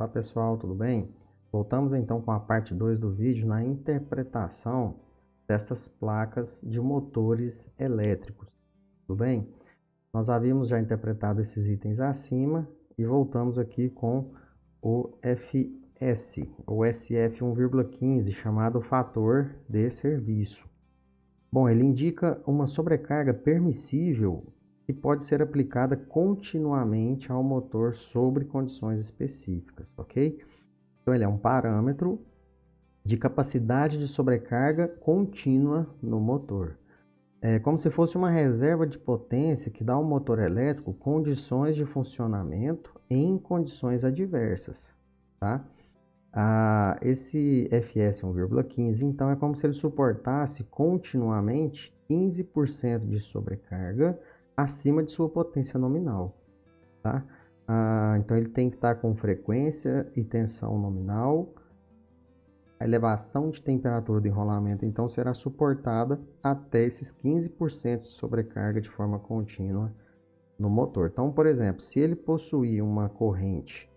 Olá pessoal, tudo bem? Voltamos então com a parte 2 do vídeo na interpretação destas placas de motores elétricos, tudo bem? Nós havíamos já interpretado esses itens acima e voltamos aqui com o FS, ou SF 1,15, chamado fator de serviço. Bom, ele indica uma sobrecarga permissível que pode ser aplicada continuamente ao motor sobre condições específicas, ok? Então, ele é um parâmetro de capacidade de sobrecarga contínua no motor. É como se fosse uma reserva de potência que dá ao motor elétrico condições de funcionamento em condições adversas, tá? Esse FS 1,15, então, é como se ele suportasse continuamente 15% de sobrecarga acima de sua potência nominal, tá? Então, ele tem que estar com frequência e tensão nominal. A elevação de temperatura do enrolamento, então, será suportada até esses 15% de sobrecarga de forma contínua no motor. Então, por exemplo, se ele possuir uma corrente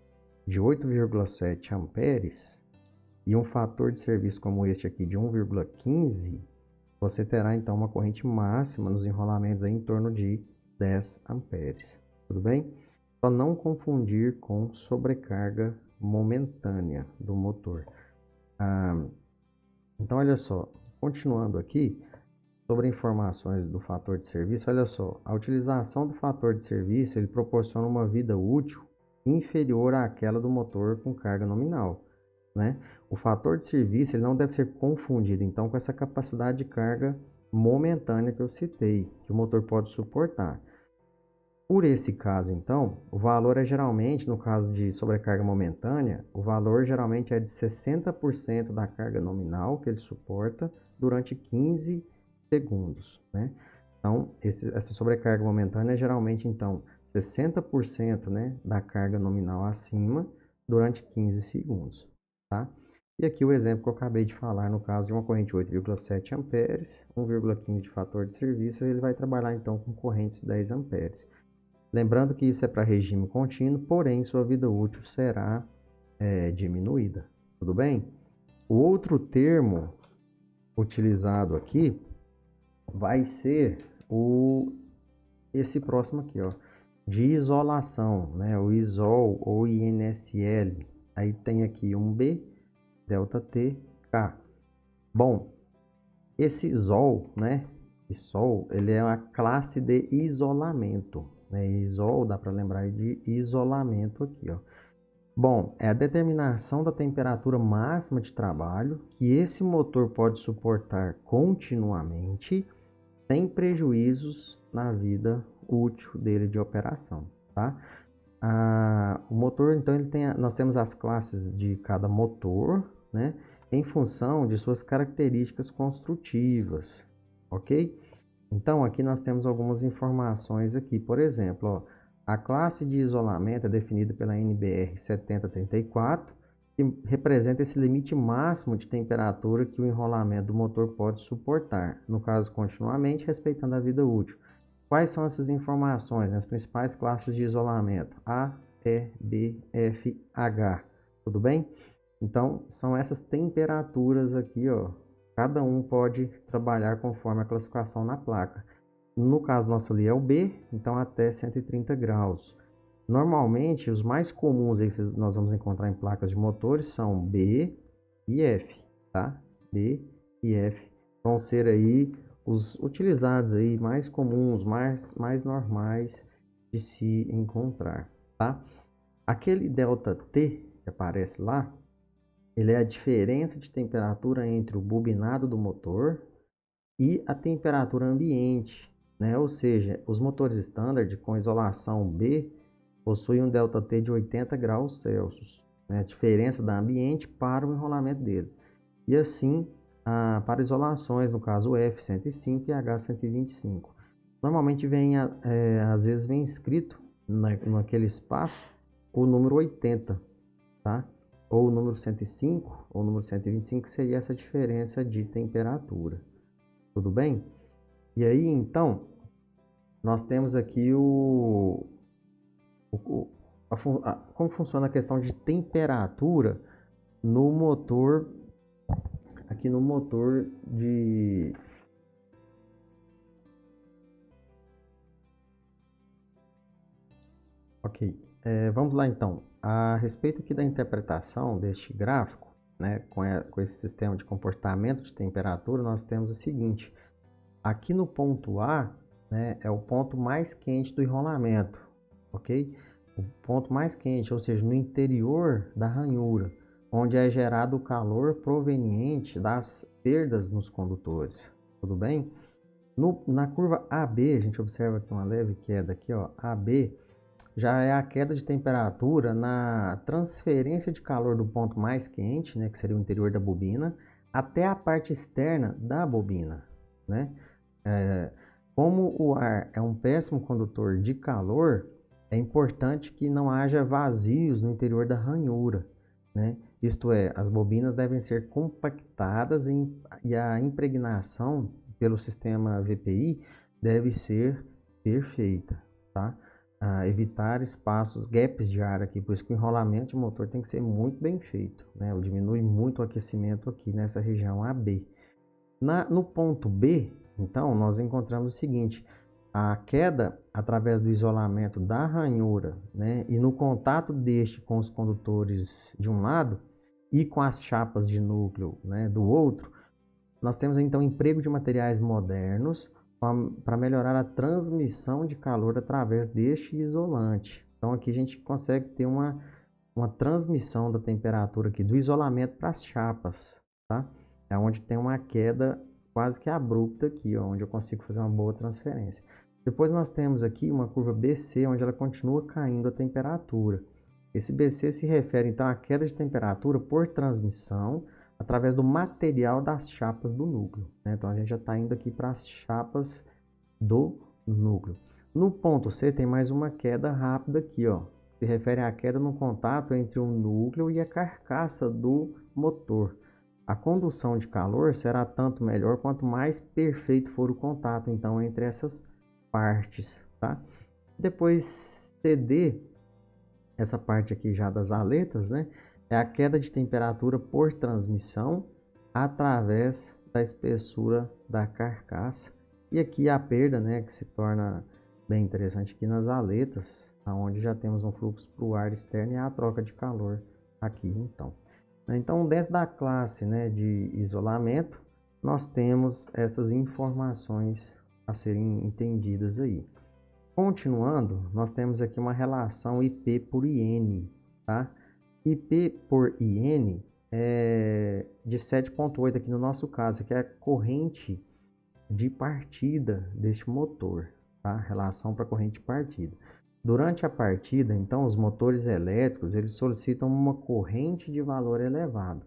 de 8,7 amperes e um fator de serviço como este aqui de 1,15, você terá então uma corrente máxima nos enrolamentos aí em torno de 10 amperes. Tudo bem? Só não confundir com sobrecarga momentânea do motor. Então, olha só, continuando aqui, sobre informações do fator de serviço, olha só, a utilização do fator de serviço, ele proporciona uma vida útil inferior àquela do motor com carga nominal, né? O fator de serviço, ele não deve ser confundido, então, com essa capacidade de carga momentânea que eu citei, que o motor pode suportar. Por esse caso, então, o valor é geralmente, no caso de sobrecarga momentânea, o valor geralmente é de 60% da carga nominal que ele suporta durante 15 segundos, né? Então, essa sobrecarga momentânea é geralmente, então, 60%, né, da carga nominal acima durante 15 segundos, tá? E aqui o exemplo que eu acabei de falar, no caso de uma corrente de 8,7 amperes, 1,15 de fator de serviço, ele vai trabalhar, então, com correntes de 10 amperes. Lembrando que isso é para regime contínuo, porém sua vida útil será diminuída, tudo bem? O outro termo utilizado aqui vai ser esse próximo aqui, ó, de isolação, né? O ISOL ou INSL. Aí tem aqui um B, delta T, K. Bom, esse ISOL, né? ISOL, ele é uma classe de isolamento, né? ISOL, dá para lembrar de isolamento aqui, ó. Bom, é a determinação da temperatura máxima de trabalho que esse motor pode suportar continuamente, sem prejuízos na vida útil dele de operação, tá? O motor, então, nós temos as classes de cada motor, né? Em função de suas características construtivas, ok? Então, aqui nós temos algumas informações aqui. Por exemplo, ó, a classe de isolamento é definida pela NBR 7034, que representa esse limite máximo de temperatura que o enrolamento do motor pode suportar, no caso, continuamente, respeitando a vida útil. Quais são essas informações, né? As principais classes de isolamento? A, E, B, F, H. Tudo bem? Então, são essas temperaturas aqui, ó. Cada um pode trabalhar conforme a classificação na placa. No caso nosso ali é o B, então até 130 graus. Normalmente, os mais comuns aí que nós vamos encontrar em placas de motores são B e F, tá? B e F vão ser aí os utilizados aí mais comuns, mais normais de se encontrar, tá? Aquele ΔT que aparece lá, ele é a diferença de temperatura entre o bobinado do motor e a temperatura ambiente, né? Ou seja, os motores standard com isolação B possuem um ΔT de 80 graus Celsius, né? A diferença da ambiente para o enrolamento dele. E assim, para isolações, no caso F105 e H125. Normalmente às vezes vem escrito naquele espaço o número 80, tá? Ou o número 105 ou o número 125, seria essa diferença de temperatura. Tudo bem? E aí, então, nós temos aqui como funciona a questão de temperatura no motor, aqui no motor de... Ok, vamos lá então. A respeito aqui da interpretação deste gráfico, né, com esse sistema de comportamento de temperatura, nós temos o seguinte. Aqui no ponto A, né, é o ponto mais quente do enrolamento, ok? O ponto mais quente, ou seja, no interior da ranhura, onde é gerado o calor proveniente das perdas nos condutores, tudo bem? Na curva AB, a gente observa aqui uma leve queda aqui, ó, AB, já é a queda de temperatura na transferência de calor do ponto mais quente, né, que seria o interior da bobina, até a parte externa da bobina, né? Como o ar é um péssimo condutor de calor, é importante que não haja vazios no interior da ranhura, né? Isto é, as bobinas devem ser compactadas e a impregnação pelo sistema VPI deve ser perfeita, tá? Evitar espaços, gaps de ar aqui, por isso que o enrolamento de motor tem que ser muito bem feito, né? Diminui muito o aquecimento aqui nessa região AB. No ponto B, então, nós encontramos o seguinte, a queda através do isolamento da ranhura, né, e no contato deste com os condutores de um lado e com as chapas de núcleo, né, do outro, nós temos então emprego de materiais modernos para melhorar a transmissão de calor através deste isolante. Então aqui a gente consegue ter uma transmissão da temperatura aqui do isolamento para as chapas, tá? É onde tem uma queda quase que abrupta aqui, ó, onde eu consigo fazer uma boa transferência. Depois nós temos aqui uma curva BC, onde ela continua caindo a temperatura. Esse BC se refere então à queda de temperatura por transmissão através do material das chapas do núcleo, né? Então a gente já está indo aqui para as chapas do núcleo. No ponto C tem mais uma queda rápida aqui, ó. Se refere à queda no contato entre o núcleo e a carcaça do motor. A condução de calor será tanto melhor quanto mais perfeito for o contato, então, entre essas partes, tá? Depois, CD, essa parte aqui já das aletas, né? É a queda de temperatura por transmissão através da espessura da carcaça. E aqui a perda, né, que se torna bem interessante aqui nas aletas, onde já temos um fluxo para o ar externo e a troca de calor aqui, então. Então, dentro da classe, né, de isolamento, nós temos essas informações a serem entendidas aí. Continuando, nós temos aqui uma relação IP por IN, tá? IP por IN é de 7,8 aqui no nosso caso, que é a corrente de partida deste motor, tá? Relação para corrente de partida. Durante a partida, então, os motores elétricos, eles solicitam uma corrente de valor elevado.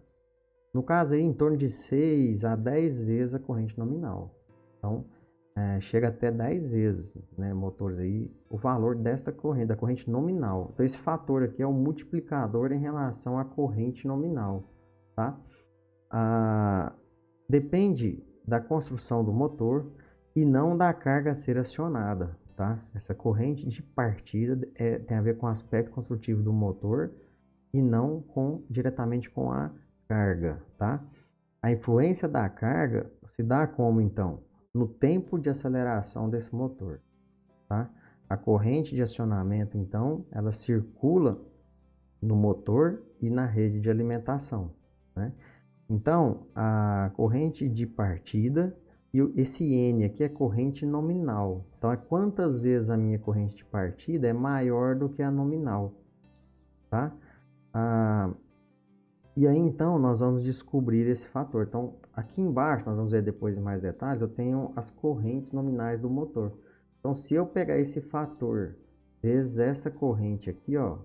No caso aí, em torno de 6 a 10 vezes a corrente nominal. Então, chega até 10 vezes, né, motores aí, o valor desta corrente, da corrente nominal. Então, esse fator aqui é o multiplicador em relação à corrente nominal, tá? Depende da construção do motor e não da carga a ser acionada, tá? Essa corrente de partida tem a ver com o aspecto construtivo do motor e não diretamente com a carga, tá? A influência da carga se dá como, então? No tempo de aceleração desse motor, tá? A corrente de acionamento, então, ela circula no motor e na rede de alimentação, né? Então, a corrente de partida e esse N aqui é corrente nominal. Então, é quantas vezes a minha corrente de partida é maior do que a nominal, tá? E aí, então, nós vamos descobrir esse fator. Então, aqui embaixo, nós vamos ver depois em mais detalhes, eu tenho as correntes nominais do motor. Então, se eu pegar esse fator vezes essa corrente aqui, ó,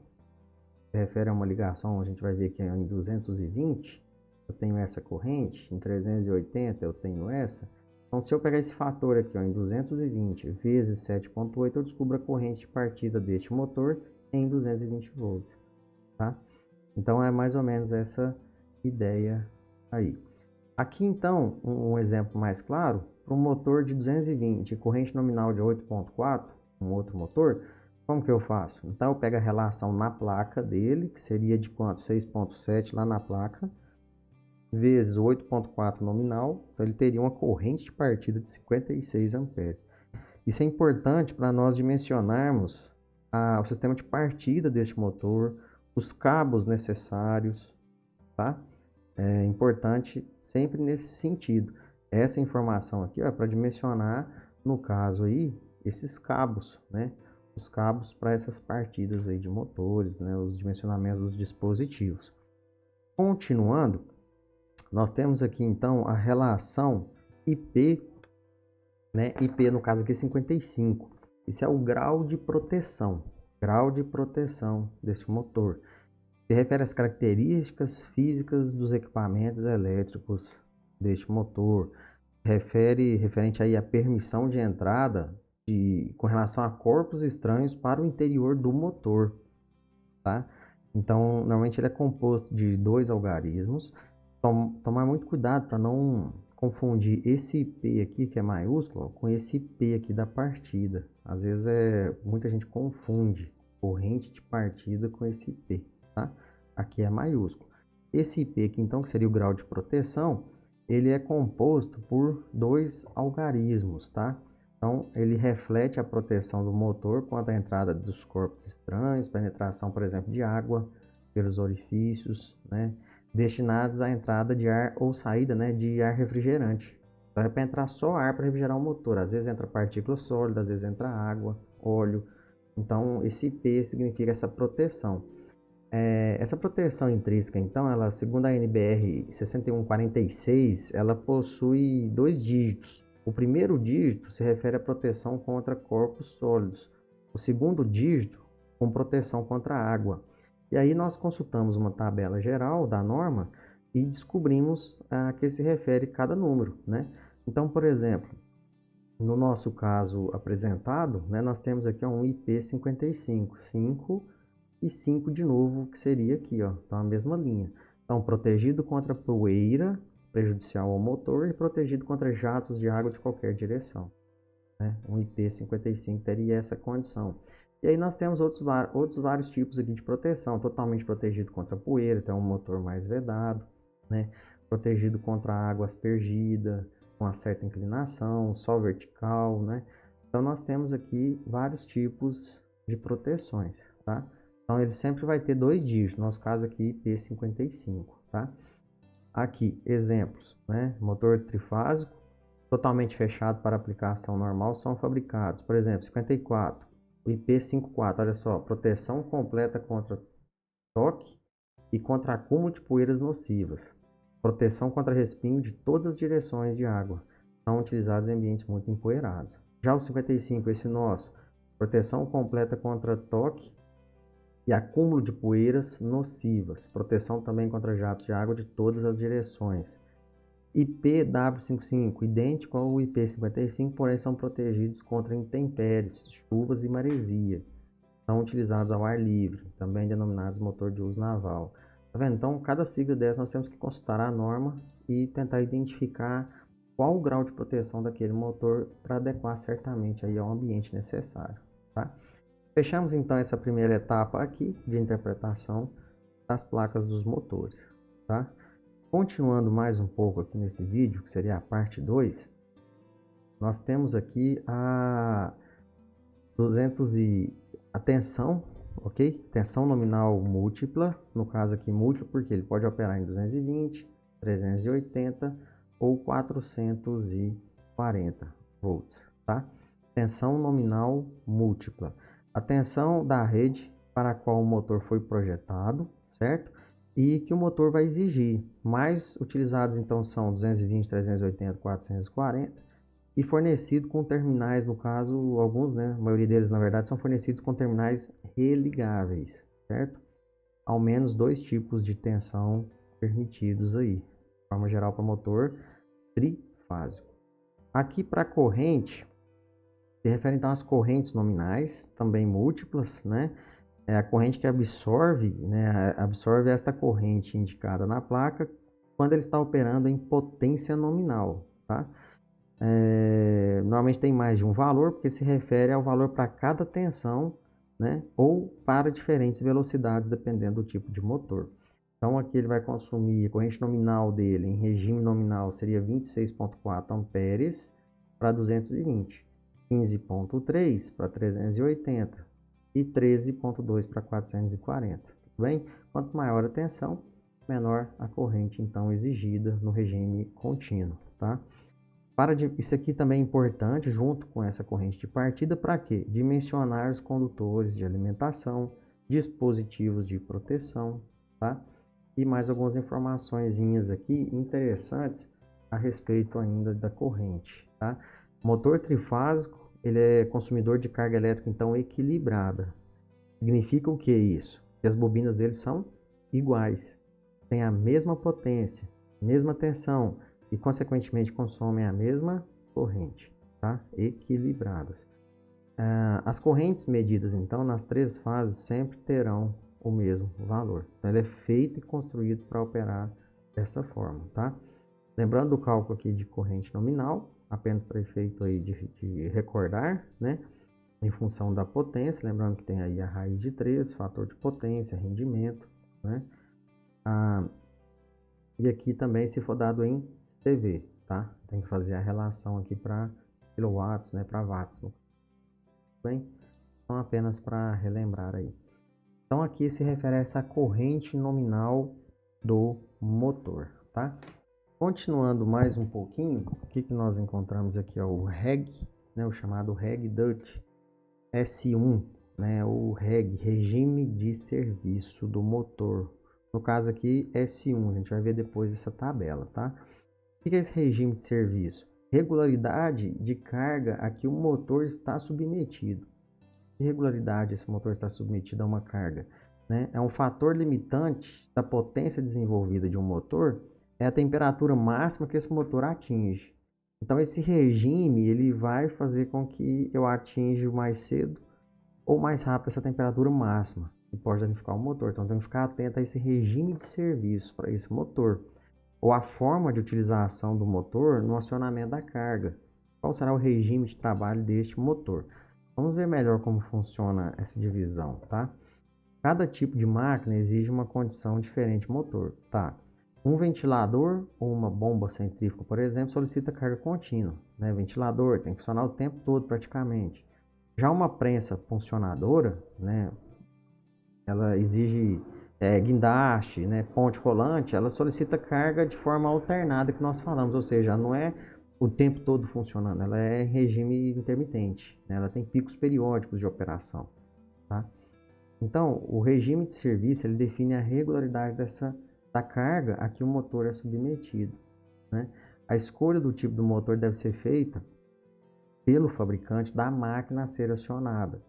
se refere a uma ligação, a gente vai ver que é em 220, eu tenho essa corrente, em 380 eu tenho essa. Então, se eu pegar esse fator aqui, ó, em 220 vezes 7,8, eu descubro a corrente de partida deste motor em 220 volts, tá? Então, é mais ou menos essa ideia aí. Aqui, então, um exemplo mais claro, para um motor de 220, corrente nominal de 8,4, um outro motor, Como que eu faço? Então eu pego a relação na placa dele, que seria de quanto? 6,7 lá na placa, vezes 8,4 nominal, então ele teria uma corrente de partida de 56 amperes. Isso é importante para nós dimensionarmos o sistema de partida deste motor, os cabos necessários, tá? É importante sempre nesse sentido. Essa informação aqui é para dimensionar, no caso aí, esses cabos, né? Os cabos para essas partidas aí de motores, né? Os dimensionamentos dos dispositivos. Continuando, nós temos aqui então a relação IP, né? IP no caso aqui é 55. Isso é o grau de proteção desse motor. Se refere às características físicas dos equipamentos elétricos deste motor. Referente aí à permissão de entrada com relação a corpos estranhos para o interior do motor, tá? Então, normalmente ele é composto de 2 algarismos. Tomar muito cuidado para não confundir esse IP aqui, que é maiúsculo, com esse IP aqui da partida. Às vezes muita gente confunde corrente de partida com esse IP, tá? Aqui é maiúsculo. Esse IP aqui, então, que seria o grau de proteção, ele é composto por 2 algarismos, tá? Então, ele reflete a proteção do motor quanto à entrada dos corpos estranhos, penetração, por exemplo, de água pelos orifícios, né, destinados à entrada de ar ou saída, né, de ar refrigerante. Então, é para entrar só ar para refrigerar o motor. Às vezes entra partícula sólida, às vezes entra água, óleo. Então, esse P significa essa proteção. Essa proteção intrínseca, então, ela, segundo a NBR 6146, ela possui 2 dígitos. O primeiro dígito se refere à proteção contra corpos sólidos. O segundo dígito, com proteção contra água. E aí nós consultamos uma tabela geral da norma e descobrimos a que se refere cada número, né? Então, por exemplo, no nosso caso apresentado, né, nós temos aqui um IP55, 5 e 5 de novo, que seria aqui, ó, então a mesma linha. Então, protegido contra poeira prejudicial ao motor e protegido contra jatos de água de qualquer direção, né? Um IP55 teria essa condição. E aí nós temos outros vários tipos aqui de proteção, totalmente protegido contra poeira, então um motor mais vedado, né? Protegido contra água aspergida, com uma certa inclinação, só vertical, né? Então nós temos aqui vários tipos de proteções, tá? Então ele sempre vai ter 2 dígitos, no nosso caso aqui P55, tá? Aqui, exemplos, né? Motor trifásico, totalmente fechado para aplicação normal, são fabricados, por exemplo, 54, o IP54, olha só, proteção completa contra toque e contra acúmulo de poeiras nocivas, proteção contra respingo de todas as direções de água, são utilizados em ambientes muito empoeirados. Já o 55, esse nosso, proteção completa contra toque e acúmulo de poeiras nocivas, proteção também contra jatos de água de todas as direções. IPW55, idêntico ao IP55, porém são protegidos contra intempéries, chuvas e maresia. São utilizados ao ar livre, também denominados motor de uso naval. Tá vendo? Então, cada sigla dessa nós temos que consultar a norma e tentar identificar qual o grau de proteção daquele motor para adequar certamente aí ao ambiente necessário, tá? Fechamos então essa primeira etapa aqui de interpretação das placas dos motores, tá? Continuando mais um pouco aqui nesse vídeo, que seria a parte 2, nós temos aqui a tensão, ok? Tensão nominal múltipla, no caso aqui múltipla porque ele pode operar em 220, 380 ou 440 volts, tá? Tensão nominal múltipla. A tensão da rede para a qual o motor foi projetado, certo? E que o motor vai exigir. Mais utilizados então são 220, 380, 440 e fornecido com terminais, no caso, alguns, né? A maioria deles, na verdade, são fornecidos com terminais religáveis, certo? Ao menos 2 tipos de tensão permitidos aí, de forma geral para motor trifásico. Aqui para corrente, se refere então às correntes nominais, também múltiplas, né? É a corrente que absorve, né? Absorve esta corrente indicada na placa quando ele está operando em potência nominal, tá? Normalmente tem mais de um valor, porque se refere ao valor para cada tensão né? Ou para diferentes velocidades, dependendo do tipo de motor. Então, aqui ele vai consumir, a corrente nominal dele, em regime nominal, seria 26,4 amperes para 220, 15,3 para 380 e 13,2 para 440, tudo bem? Quanto maior a tensão, menor a corrente, então, exigida no regime contínuo, tá? Isso aqui também é importante, junto com essa corrente de partida, para quê? Dimensionar os condutores de alimentação, dispositivos de proteção, tá? E mais algumas informações aqui interessantes a respeito ainda da corrente, tá? Motor trifásico, ele é consumidor de carga elétrica, então, equilibrada. Significa o que isso? Que as bobinas dele são iguais, têm a mesma potência, mesma tensão, e, consequentemente, consomem a mesma corrente, tá? Equilibradas. As correntes medidas, então, nas 3 fases sempre terão o mesmo valor. Então, ele é feito e construído para operar dessa forma, tá? Lembrando do cálculo aqui de corrente nominal, apenas para efeito aí de recordar, né? Em função da potência, lembrando que tem aí a raiz de 3, fator de potência, rendimento, né? E aqui também, se for dado em CV, tá? Tem que fazer a relação aqui para kilowatts, né, para watts. Bem, então apenas para relembrar aí. Então aqui se refere a essa corrente nominal do motor, tá? Continuando mais um pouquinho, o que nós encontramos aqui? Ó, o REG, né, o chamado REG DUT S1, né, o REG, regime de serviço do motor. No caso aqui, S1, a gente vai ver depois essa tabela, tá? O que é esse regime de serviço? Regularidade de carga a que o motor está submetido. Que regularidade esse motor está submetido a uma carga? Né? É um fator limitante da potência desenvolvida de um motor, é a temperatura máxima que esse motor atinge. Então, esse regime ele vai fazer com que eu atinja mais cedo ou mais rápido essa temperatura máxima, que pode danificar o motor. Então, tem que ficar atento a esse regime de serviço para esse motor, ou a forma de utilização do motor no acionamento da carga. Qual será o regime de trabalho deste motor? Vamos ver melhor como funciona essa divisão, tá? Cada tipo de máquina exige uma condição diferente de motor, tá? Um ventilador ou uma bomba centrífuga, por exemplo, solicita carga contínua, né? Ventilador tem que funcionar o tempo todo praticamente. Já uma prensa funcionadora, né? Ela exige guindaste, né? Ponte rolante, ela solicita carga de forma alternada que nós falamos, ou seja, não é o tempo todo funcionando, ela é regime intermitente, né? Ela tem picos periódicos de operação, tá? Então, o regime de serviço ele define a regularidade da carga a que o motor é submetido, né? A escolha do tipo do motor deve ser feita pelo fabricante da máquina a ser acionada,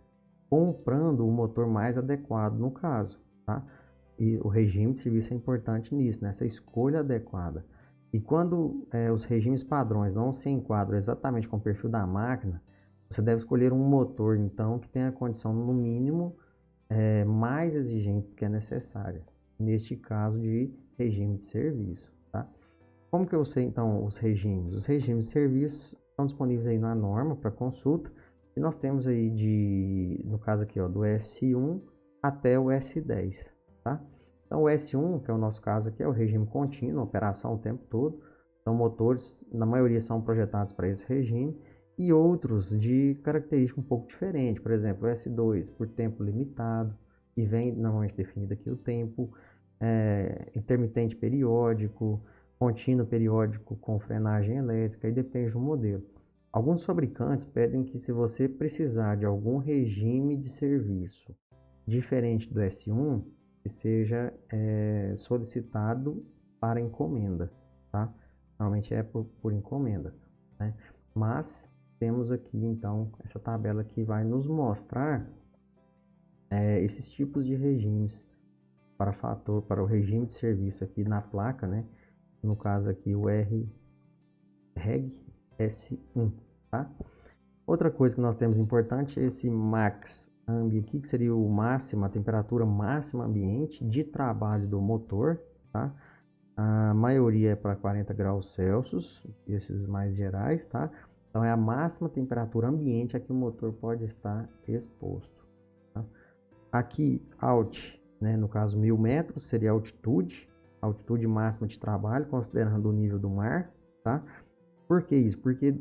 comprando o motor mais adequado no caso, tá? E o regime de serviço é importante nisso, nessa escolha adequada. E quando os regimes padrões não se enquadram exatamente com o perfil da máquina, você deve escolher um motor, então, que tenha a condição, no mínimo, mais exigente do que é necessária, neste caso de regime de serviço, tá? Como que eu sei, então, os regimes? Os regimes de serviço estão disponíveis aí na norma para consulta, e nós temos aí, no caso aqui, ó, do S1 até o S10, tá? Então, o S1, que é o nosso caso aqui, é o regime contínuo, operação o tempo todo. Então, motores, na maioria, são projetados para esse regime, e outros de característica um pouco diferente. Por exemplo, o S2, por tempo limitado, e vem normalmente definido aqui o tempo, intermitente periódico, contínuo periódico com frenagem elétrica, e depende do modelo. Alguns fabricantes pedem que, se você precisar de algum regime de serviço diferente do S1, que seja solicitado para encomenda, tá? Normalmente é por encomenda, né? Mas temos aqui, então, essa tabela que vai nos mostrar esses tipos de regimes para o regime de serviço aqui na placa, né? No caso aqui, o REG S1, tá? Outra coisa que nós temos importante é esse max ambi aqui, que seria o máximo, a temperatura máxima ambiente de trabalho do motor, tá? A maioria é para 40 graus Celsius, esses mais gerais, tá? Então, é a máxima temperatura ambiente a que o motor pode estar exposto, tá? Aqui, alt, né, no caso 1000 metros, seria a altitude máxima de trabalho, considerando o nível do mar, tá? Por que isso? Porque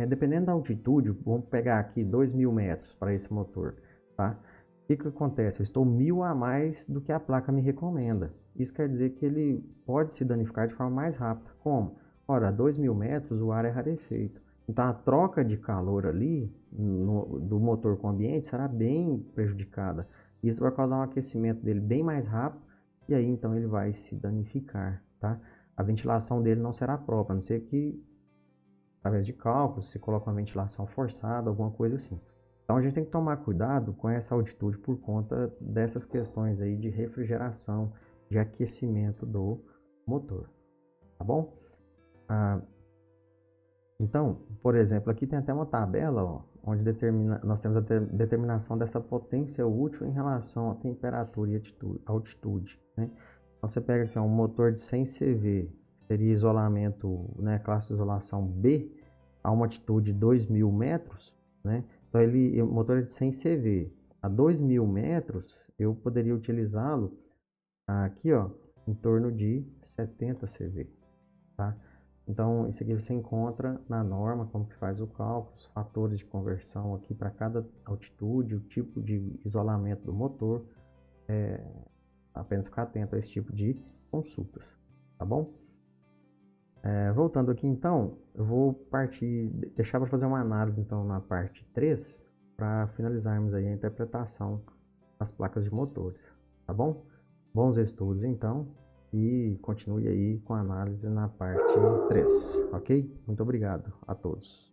dependendo da altitude, vamos pegar aqui 2000 metros para esse motor, tá? O que acontece? Eu estou 1000 a mais do que a placa me recomenda. Isso quer dizer que ele pode se danificar de forma mais rápida. Como? Ora, a 2000 metros o ar é rarefeito. Então a troca de calor ali do motor com o ambiente será bem prejudicada. Isso vai causar um aquecimento dele bem mais rápido e aí então ele vai se danificar, tá? A ventilação dele não será própria, a não ser que através de cálculos, se coloca uma ventilação forçada, alguma coisa assim. Então a gente tem que tomar cuidado com essa altitude por conta dessas questões aí de refrigeração, de aquecimento do motor, tá bom? Então, por exemplo, aqui tem até uma tabela, ó, onde nós temos a determinação dessa potência útil em relação à temperatura e altitude, né? Então você pega aqui um motor de 100 CV, seria isolamento, né, classe de isolação B, a uma altitude de 2000 metros, né? Então o motor é de 100 CV, a 2000 metros eu poderia utilizá-lo aqui, ó, em torno de 70 CV, tá? Então, isso aqui você encontra na norma, como que faz o cálculo, os fatores de conversão aqui para cada altitude, o tipo de isolamento do motor. Apenas ficar atento a esse tipo de consultas, tá bom? Voltando aqui então, eu vou deixar para fazer uma análise então na parte 3, para finalizarmos aí a interpretação das placas de motores, tá bom? Bons estudos então, e continue aí com a análise na parte 3, ok? Muito obrigado a todos.